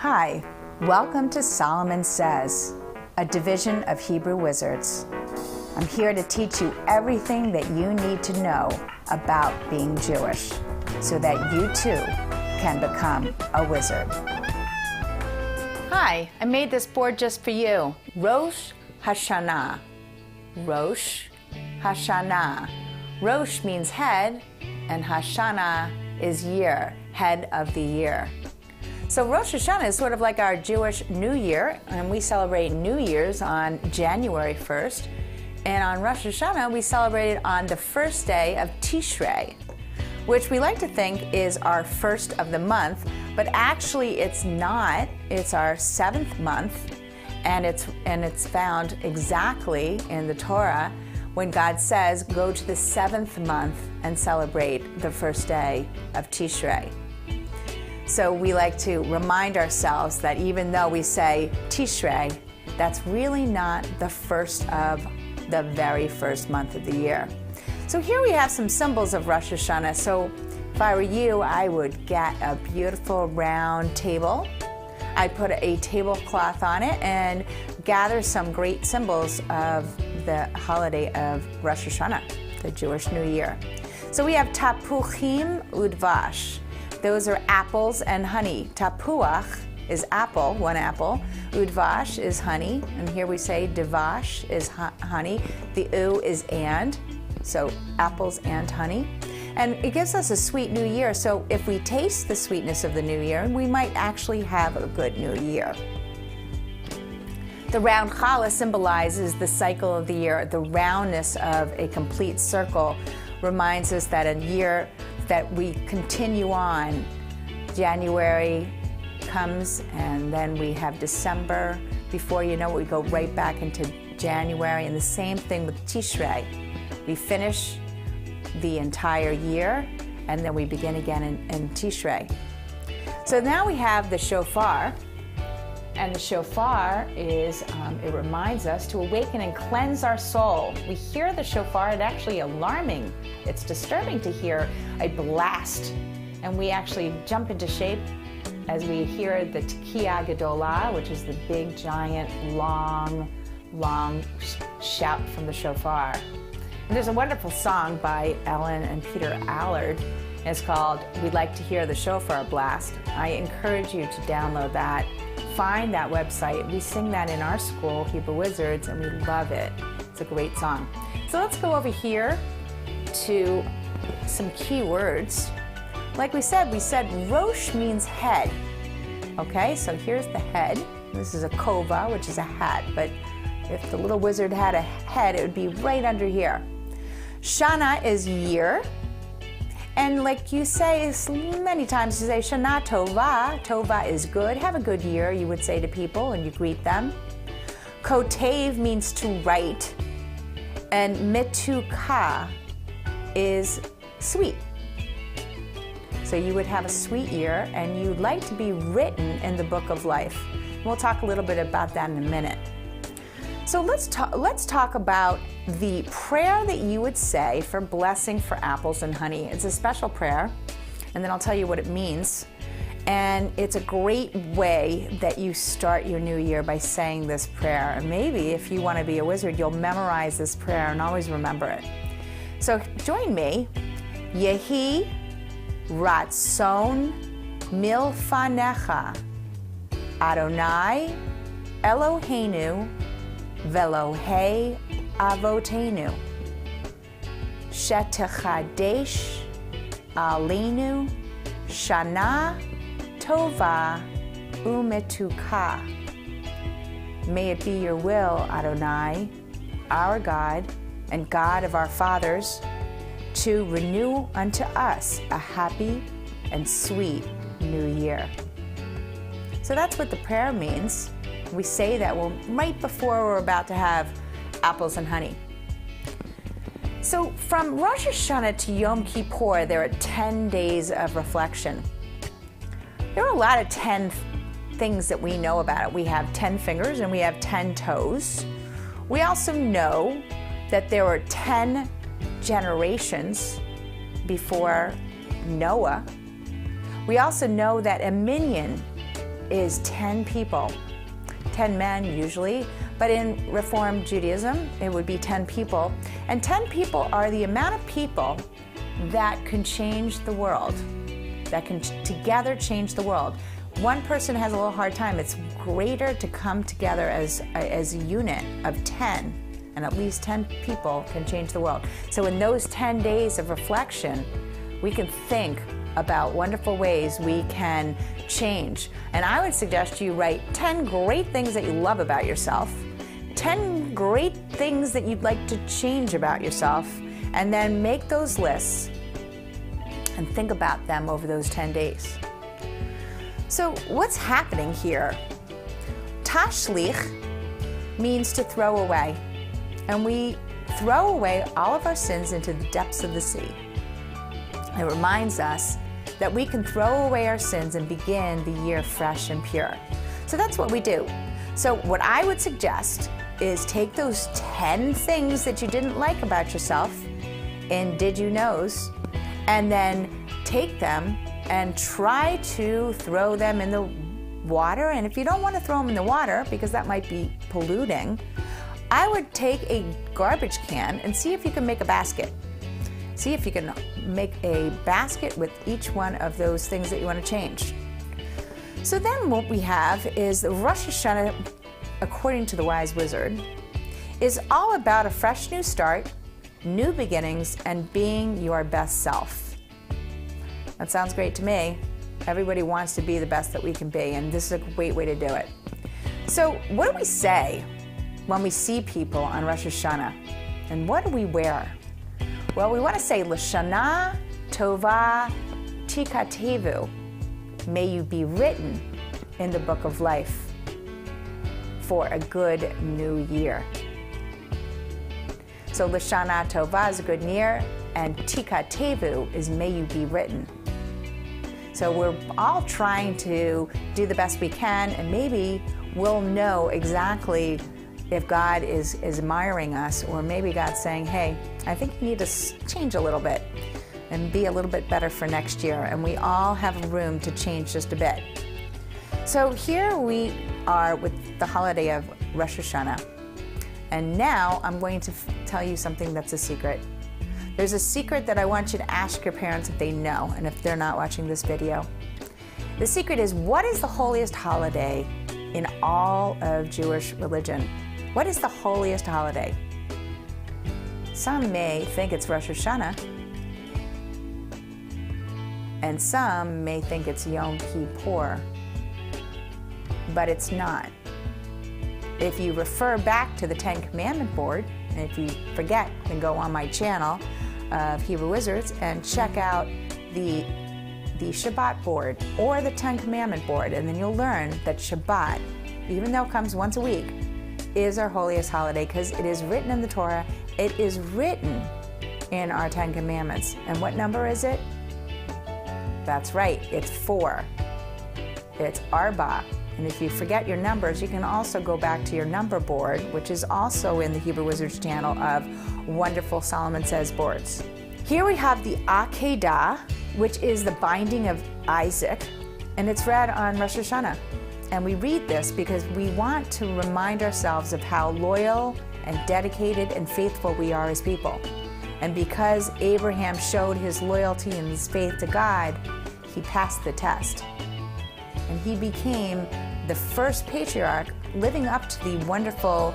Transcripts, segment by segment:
Hi, welcome to Salomon Says, a division of Hebrew Wizards. I'm here to teach you everything that you need to know about being Jewish so that you too can become a wizard. Hi, I made this board just for you. Rosh Hashanah. Rosh Hashanah. Rosh means head, and Hashanah is year, head of the year. So Rosh Hashanah is sort of like our Jewish New Year, and we celebrate New Year's on January 1st. And on Rosh Hashanah, we celebrate it on the first day of Tishrei, which we like to think is our first of the month, but actually it's not. It's our 7th month, and it's found exactly in the Torah when God says, go to the 7th month and celebrate the first day of Tishrei. So we like to remind ourselves that even though we say Tishrei, that's really not the first of the very first month of the year. So here we have some symbols of Rosh Hashanah. So if I were you, I would get a beautiful round table. I'd put a tablecloth on it and gather some great symbols of the holiday of Rosh Hashanah, the Jewish New Year. So we have tapuchim udvash. Those are apples and honey. Tapuach is apple, one apple. Udvash is honey, and here we say devash is honey. The u is and, so apples and honey. And it gives us a sweet new year, so if we taste the sweetness of the new year, we might actually have a good new year. The round challah symbolizes the cycle of the year. The roundness of a complete circle reminds us that a year that we continue on. January comes, and then we have December. Before you know it, we go right back into January, and the same thing with Tishrei. We finish the entire year, and then we begin again in Tishrei. So now we have the shofar, and the shofar is, it reminds us to awaken and cleanse our soul. We hear the shofar, it's actually alarming. It's disturbing to hear a blast, and we actually jump into shape as we hear the Tekiah Gedolah, which is the big, giant, long shout from the shofar. And there's a wonderful song by Ellen and Peter Allard. It's called We'd Like to Hear the Shofar Blast. I encourage you to download that. Find that website. We sing that in our school, Hebrew Wizards, and we love it. It's a great song. So let's go over here to some key words. Like we said Rosh means head. Okay, so here's the head. This is a kova, which is a hat, but if the little wizard had a head, it would be right under here. Shana is year. And like you say many times, you say Shana Tova. Tova is good. Have a good year, you would say to people, and you greet them. Kotev means to write. And Metuka is sweet. So you would have a sweet year, and you'd like to be written in the book of life. We'll talk a little bit about that in a minute. So let's talk about the prayer that you would say for blessing for apples and honey. It's a special prayer, and then I'll tell you what it means. And it's a great way that you start your new year by saying this prayer. And maybe if you want to be a wizard, you'll memorize this prayer and always remember it. So join me. Yehi Ratzon Milfanecha Adonai Eloheinu Velohei Avotenu Shetechadesh Alinu Shana Tova Umetuka. May it be your will, Adonai, our God and God of our fathers, to renew unto us a happy and sweet new year. So that's what the prayer means. We say that right before we're about to have apples and honey. So from Rosh Hashanah to Yom Kippur, there are 10 days of reflection. There are a lot of 10 things that we know about it. We have 10 fingers and we have 10 toes. We also know that there were 10 generations before Noah. We also know that a minyan is 10 people, 10 men usually, but in Reformed Judaism, it would be 10 people. And 10 people are the amount of people that can change the world, that can together change the world. One person has a little hard time. It's greater to come together as a unit of 10, and at least 10 people can change the world. So in those 10 days of reflection, we can think about wonderful ways we can change. And I would suggest you write 10 great things that you love about yourself, 10 great things that you'd like to change about yourself, and then make those lists and think about them over those 10 days. So what's happening here? Tashlich means to throw away. And we throw away all of our sins into the depths of the sea. It reminds us that we can throw away our sins and begin the year fresh and pure. So that's what we do. So what I would suggest is take those 10 things that you didn't like about yourself in Did You Knows, and then take them and try to throw them in the water. And if you don't want to throw them in the water, because that might be polluting, I would take a garbage can and see if you can make a basket. See if you can make a basket with each one of those things that you want to change. So then what we have is the Rosh Hashanah, according to the wise wizard, is all about a fresh new start, new beginnings, and being your best self. That sounds great to me. Everybody wants to be the best that we can be, and this is a great way to do it. So what do we say when we see people on Rosh Hashanah? And what do we wear? Well, we want to say, L'shana tova tikatevu. May you be written in the book of life for a good new year. So L'shana tova is a good year, and tikatevu is may you be written. So we're all trying to do the best we can, and maybe we'll know exactly if God is admiring us, or maybe God's saying, hey, I think you need to change a little bit and be a little bit better for next year. And we all have room to change just a bit. So here we are with the holiday of Rosh Hashanah. And now I'm going to tell you something that's a secret. There's a secret that I want you to ask your parents if they know, and if they're not watching this video. The secret is, what is the holiest holiday in all of Jewish religion? What is the holiest holiday? Some may think it's Rosh Hashanah, and some may think it's Yom Kippur, but it's not. If you refer back to the Ten Commandment board, and if you forget, then go on my channel of Hebrew Wizards and check out the Shabbat board or the Ten Commandment board, and then you'll learn that Shabbat, even though it comes once a week, is our holiest holiday because it is written in the Torah. It is written in our Ten Commandments. And what number is it? That's right, it's 4. It's Arba. And if you forget your numbers, you can also go back to your number board, which is also in the Hebrew Wizards channel of wonderful Salomon Says boards. Here we have the Akedah, which is the binding of Isaac, and it's read on Rosh Hashanah. And we read this because we want to remind ourselves of how loyal and dedicated and faithful we are as people. And because Abraham showed his loyalty and his faith to God, he passed the test. And he became the first patriarch, living up to the wonderful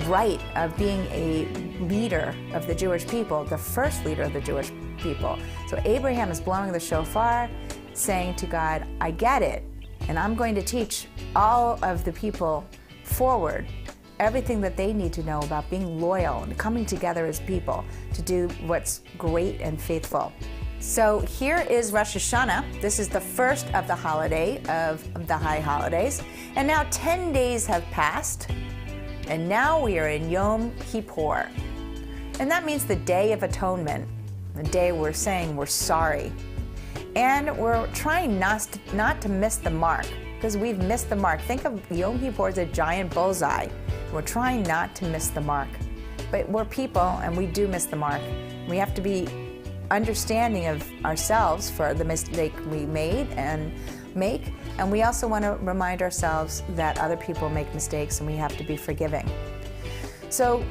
right of being a leader of the Jewish people, the first leader of the Jewish people. So Abraham is blowing the shofar, saying to God, I get it. And I'm going to teach all of the people forward everything that they need to know about being loyal and coming together as people to do what's great and faithful. So here is Rosh Hashanah. This is the first of the holiday of the high holidays. And now 10 days have passed, and now we are in Yom Kippur. And that means the Day of Atonement, the day we're saying we're sorry. And we're trying not to miss the mark, because we've missed the mark. Think of Yom Kippur as a giant bullseye. We're trying not to miss the mark. But we're people, and we do miss the mark. We have to be understanding of ourselves for the mistake we made and make, And we also want to remind ourselves that other people make mistakes and we have to be forgiving. So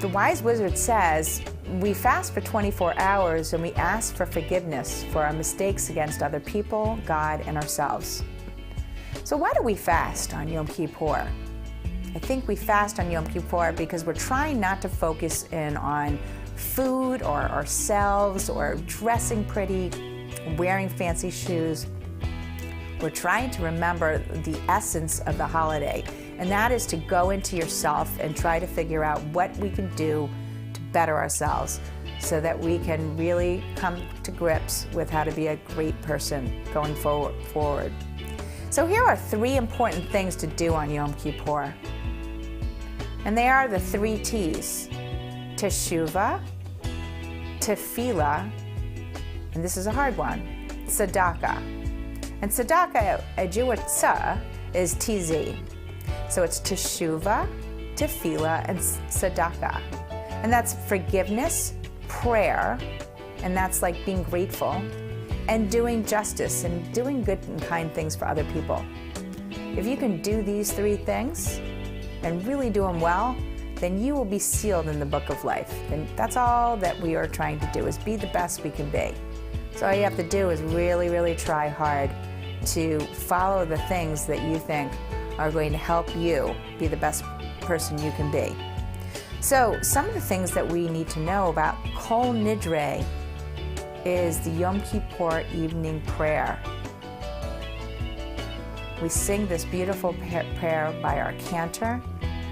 the wise wizard says we fast for 24 hours and we ask for forgiveness for our mistakes against other people, God, and ourselves. So why do we fast on Yom Kippur? I think we fast on Yom Kippur because we're trying not to focus in on food or ourselves or dressing pretty, wearing fancy shoes. We're trying to remember the essence of the holiday, and that is to go into yourself and try to figure out what we can do to better ourselves so that we can really come to grips with how to be a great person going forward. So here are 3 important things to do on Yom Kippur. And they are the 3 T's: Teshuvah, Tefillah, and this is a hard one, Tzedakah. And tzedakah, a Jewish tzah, is TZ. So it's teshuvah, tefillah, and tzedakah. And that's forgiveness, prayer, and that's like being grateful, and doing justice and doing good and kind things for other people. If you can do these 3 things and really do them well, then you will be sealed in the book of life. And that's all that we are trying to do, is be the best we can be. So all you have to do is really, really try hard to follow the things that you think are going to help you be the best person you can be. So some of the things that we need to know about Kol Nidre is the Yom Kippur evening prayer. We sing this beautiful prayer by our cantor,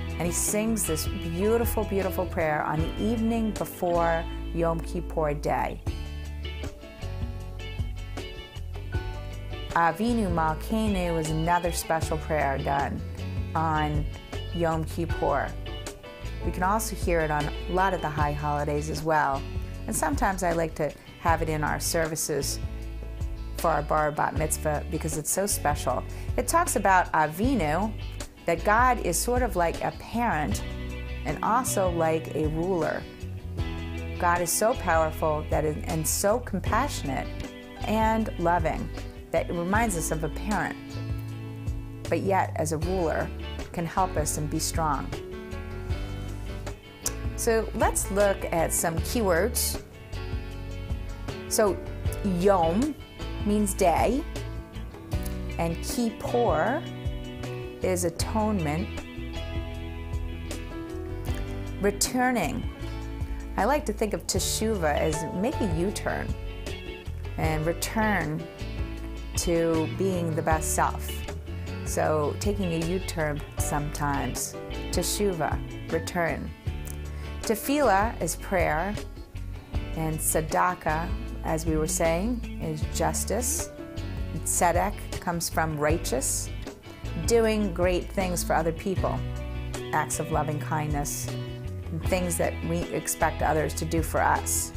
and he sings this beautiful, beautiful prayer on the evening before Yom Kippur day. Avinu Malkeinu is another special prayer done on Yom Kippur. We can also hear it on a lot of the high holidays as well. And sometimes I like to have it in our services for our bar bat mitzvah because it's so special. It talks about Avinu, that God is sort of like a parent and also like a ruler. God is so powerful and so compassionate and loving that it reminds us of a parent, but yet as a ruler can help us and be strong. So let's look at some keywords. So Yom means day, and Kippur is atonement. Returning. I like to think of Teshuvah as make a U-turn and return to being the best self. So taking a U-turn sometimes. Teshuvah, return. Tefillah is prayer, and tzedakah, as we were saying, is justice. Tzedek comes from righteous, doing great things for other people, acts of loving kindness, and things that we expect others to do for us.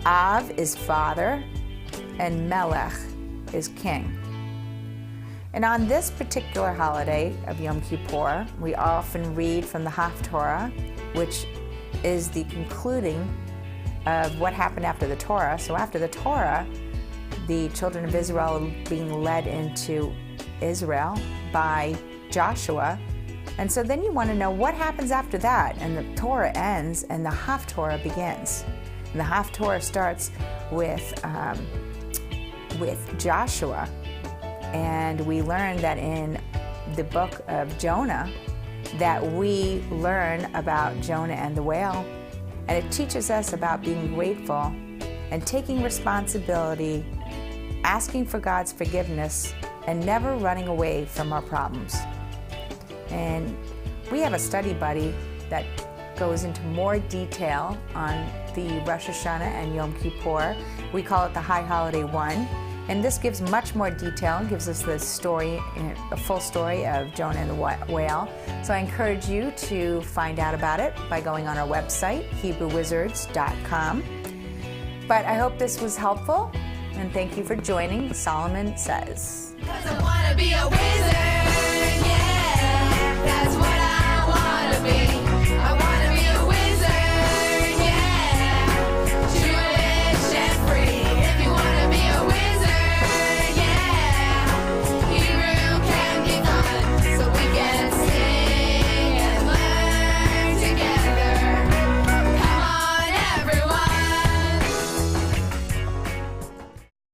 Av is father, and Melech is king. And on this particular holiday of Yom Kippur, we often read from the Haftorah, which is the concluding of what happened after the Torah. So after the Torah, the children of Israel are being led into Israel by Joshua. And so then you want to know what happens after that. And the Torah ends and the Haftorah begins. And the Haftorah starts with Joshua. And we learn that in the book of Jonah that we learn about Jonah and the whale. And it teaches us about being grateful and taking responsibility, asking for God's forgiveness, and never running away from our problems. And we have a study buddy that goes into more detail on the Rosh Hashanah and Yom Kippur. We call it the High Holiday 1. And this gives much more detail and gives us the story, a full story of Jonah and the whale. So I encourage you to find out about it by going on our website, HebrewWizards.com. But I hope this was helpful, and thank you for joining Salomon Says. 'Cause I wanna be a wizard.